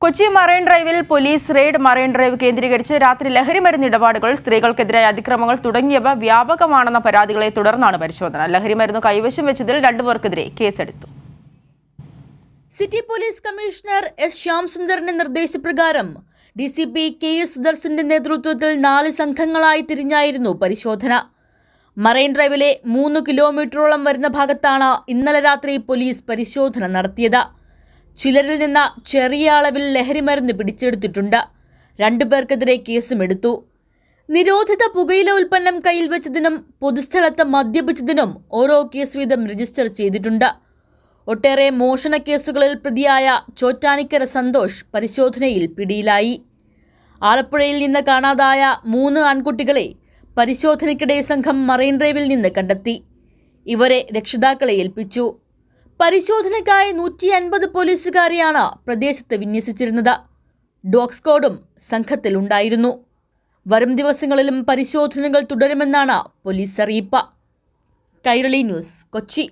Kochi marine ഡ്രൈവിൽ police raid. Marine drive കേന്ദ്രീകരിച്ച് രാത്രി ലഹരിമരുന്ന് ഇടപാടുകൾ, സ്ത്രീകൾക്കെതിരായ അതിക്രമങ്ങൾ തുടങ്ങിയവ വ്യാപകമാണെന്ന പരാതികളെ തുടർന്നാണ് പരിശോധന. ലഹരിമരുന്ന് കൈവശം വെച്ചതിൽ 2 പേർക്കെതിരെ കേസെടുത്തു. സിറ്റി പോലീസ് കമ്മീഷണർ എസ് ശ്യാംസുന്ദറിന്റെ നിർദ്ദേശപ്രകാരം DCP KS സുദർശന്റെ നേതൃത്വത്തിൽ 4 സംഘങ്ങളായി തിരിഞ്ഞായിരുന്നു പരിശോധന. മറൈൻ ഡ്രൈവിലെ 3 കിലോമീറ്ററോളം വരുന്ന ഭാഗത്താണ് ഇന്നലെ രാത്രി പോലീസ് പരിശോധന നടത്തിയത്. ചിലരിൽ നിന്ന് ചെറിയ അളവിൽ ലഹരിമരുന്ന് പിടിച്ചെടുത്തിട്ടുണ്ട്. 2 പേർക്കെതിരെ കേസുമെടുത്തു. നിരോധിത പുകയില ഉൽപ്പന്നം കയ്യിൽ വെച്ചതിനും പൊതുസ്ഥലത്ത് മദ്യപിച്ചതിനും ഓരോ കേസ് വീതം രജിസ്റ്റർ ചെയ്തിട്ടുണ്ട്. ഒട്ടേറെ മോഷണ കേസുകളിൽ പ്രതിയായ ചോറ്റാനിക്കര സന്തോഷ് പരിശോധനയിൽ പിടിയിലായി. ആലപ്പുഴയിൽ നിന്ന് കാണാതായ 3 ആൺകുട്ടികളെ പരിശോധനയ്ക്കിടെ സംഘം മറൈൻ ഡ്രൈവിൽ നിന്ന് കണ്ടെത്തി. ഇവരെ രക്ഷിതാക്കളെ ഏൽപ്പിച്ചു. പരിശോധനയ്ക്കായി 150 പോലീസുകാരെയാണ് പ്രദേശത്ത് വിന്യസിച്ചിരുന്നത്. ഡോഗ് സ്ക്വാഡും സംഘത്തിലുണ്ടായിരുന്നു. വരും ദിവസങ്ങളിലും പരിശോധനകൾ തുടരുമെന്നാണ് പോലീസ് അറിയിപ്പ്. കൈരളി ന്യൂസ്, കൊച്ചി.